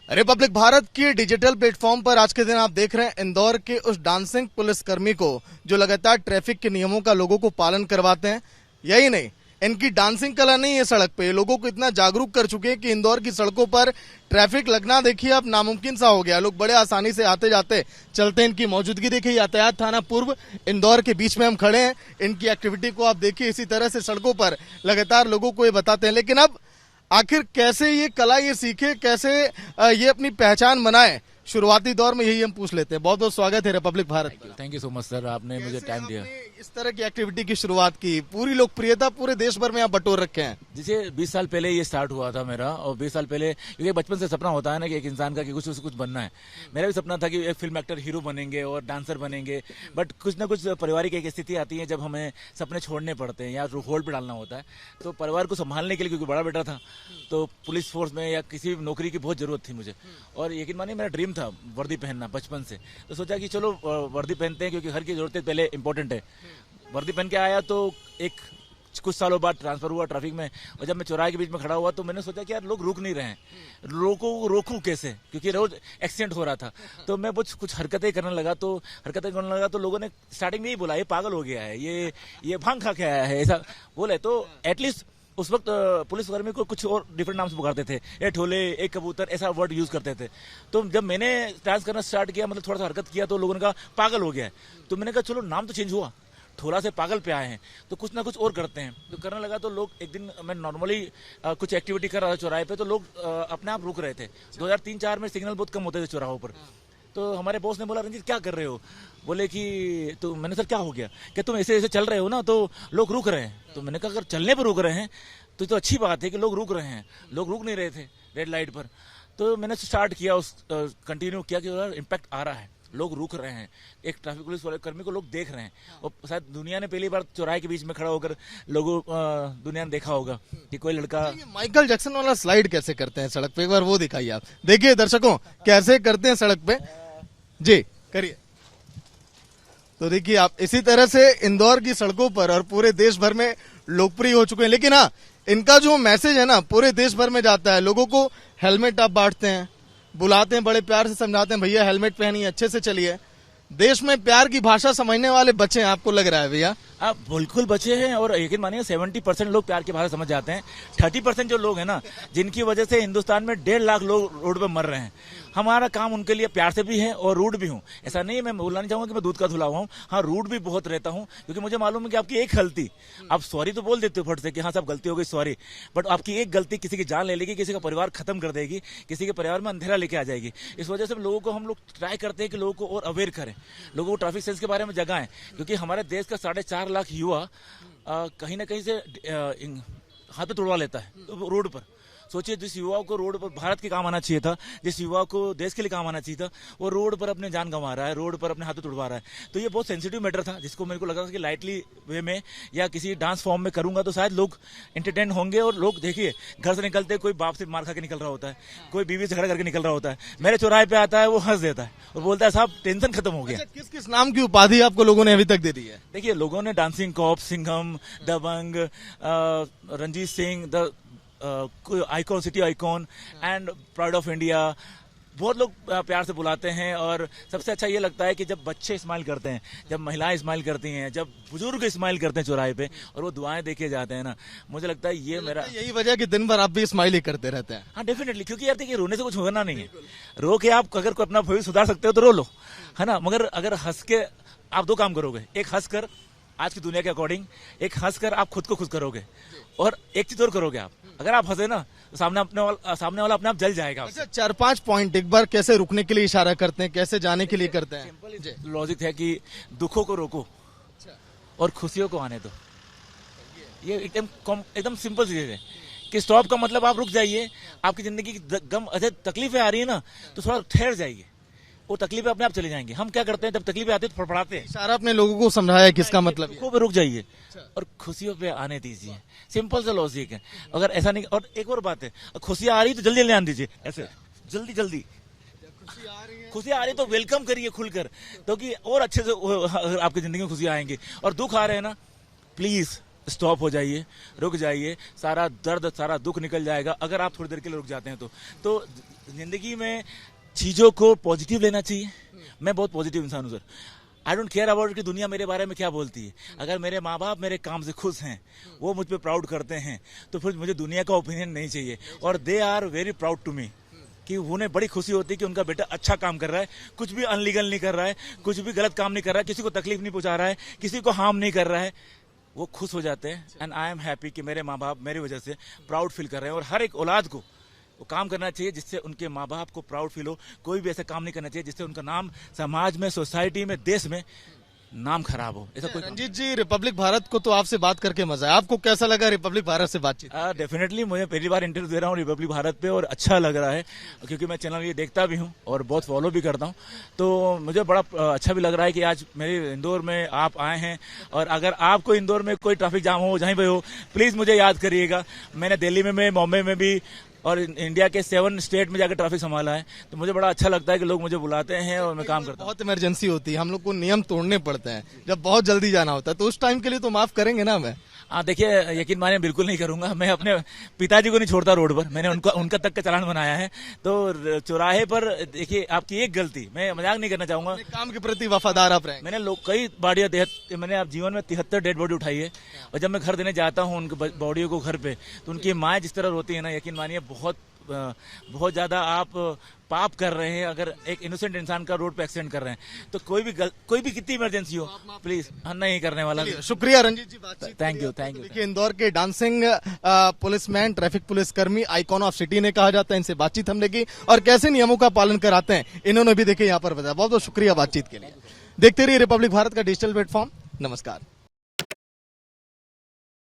Republic Bharat की digital platform पर आज के दिन आप देख रहे हैं इंदौर के उस डांसिंग पुलिसकर्मी को जो लगातार ट्रैफिक के नियमों का लोगों को पालन करवाते हैं। यही नहीं, इनकी डांसिंग कला नहीं है सड़क पे, लोगों को इतना जागरूक कर चुके हैं कि इंदौर की सड़कों पर ट्रैफिक लगना देखिए अब नामुमकिन सा हो गया। लोग बड़े आसानी से आते जाते चलते हैं। इनकी मौजूदगी देखिए यातायात थाना पूर्व इंदौर के बीच में हम खड़े हैं। इनकी एक्टिविटी को आप देखिए, इसी तरह से सड़कों पर लगातार लोगों को ये बताते हैं। लेकिन अब आखिर कैसे ये कला ये सीखे, कैसे ये अपनी पहचान बनाए, शुरुआती दौर में यही हम पूछ लेते हैं। बहुत बहुत स्वागत है रिपब्लिक भारत की। Thank you so much sir, आपने मुझे टाइम दिया। इस तरह की एक्टिविटी की शुरुआत की, पूरी लोकप्रियता पूरे देश भर में आप बटोर रखे हैं। जिसे 20 साल पहले ये स्टार्ट हुआ था मेरा, और 20 साल पहले क्योंकि बचपन से सपना होता है ना कि एक इंसान का कि कुछ बनना है। मेरा भी सपना था कि एक फिल्म एक्टर हीरो बनेंगे और डांसर बनेंगे, बट कुछ ना कुछ पारिवारिक एक स्थिति आती है जब हमें सपने छोड़ने पड़ते हैं या होल्ड पे डालना होता है। तो परिवार को संभालने के लिए, क्योंकि बड़ा बेटा था, तो पुलिस फोर्स में या किसी नौकरी की बहुत जरूरत थी मुझे। और यकीन मानिए मेरा ड्रीम था वर्दी पहनना बचपन से। तो सोचा कि चलो वर्दी पहनते हैं, क्योंकि हर की जरूरतें पहले इंपॉर्टेंट है। वर्दी पहन के आया तो एक कुछ सालों बाद ट्रांसफर हुआ ट्रैफिक में, और जब मैं चौराहे के बीच में खड़ा हुआ तो मैंने सोचा कि यार लोग रुक नहीं रहे हैं, लोगों को रोकूं कैसे, क्योंकि रोज एक्सीडेंट हो रहा था। तो मैं कुछ हरकतें करने लगा तो लोगों ने स्टार्टिंग में ही बोला ये पागल हो गया है, ये भांग खा के आया है, ऐसा बोले। तो एटलीस्ट उस वक्त पुलिसकर्मी को कुछ और डिफरेंट नाम से पुकारते थे, ए ठोले, ए कबूतर, ऐसा वर्ड यूज करते थे। तो जब मैंने डांस करना स्टार्ट किया, मतलब थोड़ा सा हरकत किया, तो लोगों ने कहा पागल हो गया है। तो मैंने कहा चलो नाम तो चेंज हुआ, ठोला से पागल पे आए हैं तो कुछ ना कुछ और करते हैं। तो करने लगा तो लोग, एक दिन मैं नॉर्मली कुछ एक्टिविटी कर रहा था चौराहे पे, तो लोग अपने आप रुक रहे थे। 2003-04 में सिग्नल बहुत कम होते थे चौराहों पर। तो हमारे बॉस ने बोला रंजीत क्या कर रहे हो, बोले कि तो मैंने सर क्या हो गया, क्या तुम ऐसे ऐसे चल रहे हो ना तो लोग रुक रहे हैं। तो मैंने कहा अगर चलने पर रुक रहे हैं तो अच्छी बात है कि लोग रुक रहे हैं। लोग रुक नहीं रहे थे रेड लाइट पर। तो मैंने स्टार्ट किया, कंटिन्यू किया कि इम्पैक्ट आ रहा है, लोग रुक रहे हैं, एक ट्रैफिक पुलिस वाले कर्मी को लोग देख रहे हैं। और शायद दुनिया ने पहली बार चौराहे के बीच में खड़ा होकर दुनिया ने देखा होगा कि कोई लड़का। माइकल जैक्सन वाला स्लाइड कैसे करते हैं सड़क पे, एक बार वो दिखाइए आप। देखिए दर्शकों कैसे करते हैं सड़क पे, जी करिए। तो देखिए आप, इसी तरह से इंदौर की सड़कों पर और पूरे देश भर में लोकप्रिय हो चुके हैं। लेकिन हाँ, इनका जो मैसेज है ना पूरे देश भर में जाता है। लोगों को हेलमेट आप बांटते हैं, बुलाते हैं, बड़े प्यार से समझाते हैं भैया हेलमेट पहनिए, अच्छे से चलिए। देश में प्यार की भाषा समझने वाले बच्चे हैं, आपको लग रहा है भैया? आप बिल्कुल बचे हैं। और यकीन मानिए 70% लोग प्यार की भाषा समझ जाते हैं। 30% जो लोग हैं ना, जिनकी वजह से हिंदुस्तान में 1.5 लाख लोग रोड पे मर रहे हैं। हमारा काम उनके लिए प्यार से भी है और रूड भी हूँ। ऐसा नहीं, मैं बोलना नहीं चाहूंगा कि मैं दूध का धुला हुआ हूँ। हाँ, रूड भी बहुत रहता हूँ, क्योंकि मुझे मालूम है कि आपकी एक गलती, आप सॉरी तो बोल देते हो फट से कि हाँ साहब गलती हो गई सॉरी, बट आपकी एक गलती किसी की जान ले लेगी, किसी का परिवार खत्म कर देगी, किसी के परिवार में अंधेरा लेके आ जाएगी। इस वजह से हम लोग ट्राई करते हैं कि लोगों को और अवेयर करें, लोगों को ट्रैफिक सेंस के बारे में जगाएं। क्योंकि हमारे देश का 4.5 लाख युवा कहीं ना कहीं से हाथ पे तुड़वा लेता है रोड पर। सोचिए, जिस युवा को रोड पर भारत के काम आना चाहिए था, जिस युवा को देश के लिए काम आना चाहिए था, वो रोड पर अपने जान गंवा रहा है, रोड पर अपने हाथों तुड़वा रहा है। तो ये बहुत सेंसिटिव मैटर था, जिसको मेरे को लगा कि लाइटली वे में या किसी डांस फॉर्म में करूंगा तो शायद लोग एंटरटेन होंगे। और लोग देखिए, घर से निकलते कोई बाप से मार खा के निकल रहा होता है, कोई बीवी से झगड़ा करके निकल रहा होता है, मेरे चौराहे पे आता है, वो हंस देता है और बोलता है साहब टेंशन खत्म हो गया। किस किस नाम की उपाधि आपको लोगों ने अभी तक दे दी है? देखिए, लोगों ने dancing cop, Singham, Dabangg, Ranjit Singh, icon, city icon and pride of India, बहुत लोग प्यार से बुलाते हैं। और सबसे अच्छा ये लगता है कि जब बच्चे स्माइल करते हैं, जब महिलाएं स्माइल करती हैं, जब बुजुर्ग स्माइल करते हैं चौराहे पे और वो दुआएं देखे जाते हैं ना, मुझे लगता है ये मेरा यही वजह कि दिन भर आप भी स्माइल ही करते रहते हैं। हाँ डेफिनेटली, क्योंकि यार देखिए, रोने से कुछ होना नहीं है। रो के आप अगर कोई अपना भविष्य सुधार सकते हो तो रो लो, है ना। मगर अगर हंस के आप 2 काम करोगे, एक हंस कर आज की दुनिया के अकॉर्डिंग, एक हंसकर आप खुद को खुश करोगे, और एक चीज और करोगे आप, अगर आप हंसे ना तो सामने वाला अपने आप जल जाएगा। अच्छा, 4-5 पॉइंट एक बार कैसे रुकने के लिए इशारा करते हैं, कैसे जाने के लिए करते हैं? सिंपल लॉजिक है कि दुखों को रोको और खुशियों को आने दो। ये एकदम सिंपल चीज है कि स्टॉप का मतलब आप रुक जाइए। आपकी जिंदगी की गम तकलीफें आ रही है ना, तो थोड़ा ठहर जाइए, वो तकलीफें अपने आप चली जाएंगी। हम क्या करते हैं, जब तकलीफें आती है तो फड़फड़ाते हैं। सारा अपने लोगों को समझाया किसका मतलब, दुखों पे रुक जाइए और खुशियों पे आने दीजिए। सिंपल सा लॉजिक है। अगर ऐसा नहीं, और एक और बात है, खुशियां आ रही तो जल्दी जल्दी आने दीजिए, ऐसे जल्दी जल्दी। खुशियां आ रही तो वेलकम करिए खुलकर, तो कि और अच्छे से आपकी जिंदगी में खुशियां आएंगी। और दुख आ रहे हैं ना, प्लीज स्टॉप हो जाइए, रुक जाइए, सारा दर्द सारा दुख निकल जाएगा अगर आप थोड़ी देर के लिए रुक जाते हैं तो जिंदगी में चीजों को पॉजिटिव लेना चाहिए। मैं बहुत पॉजिटिव इंसान हूँ sir. I don't care about कि दुनिया मेरे बारे में क्या बोलती है। अगर मेरे माँ बाप मेरे काम से खुश हैं, वो मुझ पर प्राउड करते हैं, तो फिर मुझे दुनिया का ओपिनियन नहीं चाहिए। और they are very proud to me कि उन्हें बड़ी खुशी होती है कि उनका बेटा अच्छा काम कर रहा है, कुछ भी अनलीगल नहीं कर रहा है, कुछ भी गलत काम नहीं कर रहा है, किसी को तकलीफ नहीं पहुंचा रहा है, किसी को हार्म नहीं कर रहा है। वो खुश हो जाते हैं एंड आई एम हैप्पी कि मेरे माँ बाप मेरी वजह से प्राउड फील कर रहे हैं। और हर एक औलाद को वो काम करना चाहिए जिससे उनके माँ बाप को प्राउड फील हो। कोई भी ऐसा काम नहीं करना चाहिए जिससे उनका नाम समाज में, सोसाइटी में, देश में नाम खराब हो। ऐसा कोई रंजीत जी, रिपब्लिक भारत को तो आपसे बात करके मजा है, आपको कैसा लगा रिपब्लिक भारत से बातचीत? डेफिनेटली मुझे पहली बार इंटरव्यू दे रहा हूँ रिपब्लिक भारत पे और अच्छा लग रहा है क्योंकि मैं चैनल ये देखता भी हूँ और बहुत फॉलो भी करता हूँ। तो मुझे बड़ा अच्छा भी लग रहा है कि आज मेरे इंदौर में आप आए हैं। और अगर आपको इंदौर में कोई ट्रैफिक जाम हो, जहीं पे हो, प्लीज मुझे याद करिएगा। मैंने दिल्ली में, बॉम्बे में भी और इंडिया के 7 स्टेट में जाकर ट्रैफिक संभाला है। तो मुझे बड़ा अच्छा लगता है कि लोग मुझे बुलाते हैं और मैं काम करता हूँ। बहुत इमरजेंसी होती है, हम लोग को नियम तोड़ने पड़ते हैं जब बहुत जल्दी जाना होता है, तो उस टाइम के लिए तो माफ करेंगे ना? मैं हाँ देखिए, यकीन मानिए बिल्कुल नहीं करूंगा। मैं अपने पिताजी को नहीं छोड़ता रोड पर, मैंने उनका तक का चालान बनाया है। तो चौराहे पर देखिए, आपकी एक गलती, मैं मजाक नहीं करना चाहूंगा, काम के प्रति वफादार आप रहेंगे। मैंने कई बाड़ियाँ मैंने आप जीवन में 73 डेड बॉडी उठाई है। और जब मैं घर देने जाता हूँ उनकी बॉडियों को घर पे, तो उनकी माएँ जिस तरह रोती है ना, यकीन मानिए बहुत ज्यादा आप पाप कर रहे हैं अगर एक इनोसेंट इंसान का रोड पे एक्सीडेंट कर रहे हैं। तो कोई भी कितनी इमरजेंसी हो, प्लीज नहीं करने वाला। शुक्रिया रंजीत जी, बातचीत। Thank you. देखिए, इंदौर के डांसिंग पुलिसमैन, ट्रैफिक पुलिसकर्मी, आइकॉन ऑफ सिटी ने कहा जाता है, इनसे बातचीत हमने की और कैसे नियमों का पालन कराते हैं इन्होंने भी देखिए यहाँ पर बताया। बहुत बहुत शुक्रिया बातचीत के लिए। देखते रहिए रिपब्लिक भारत का डिजिटल प्लेटफॉर्म। नमस्कार।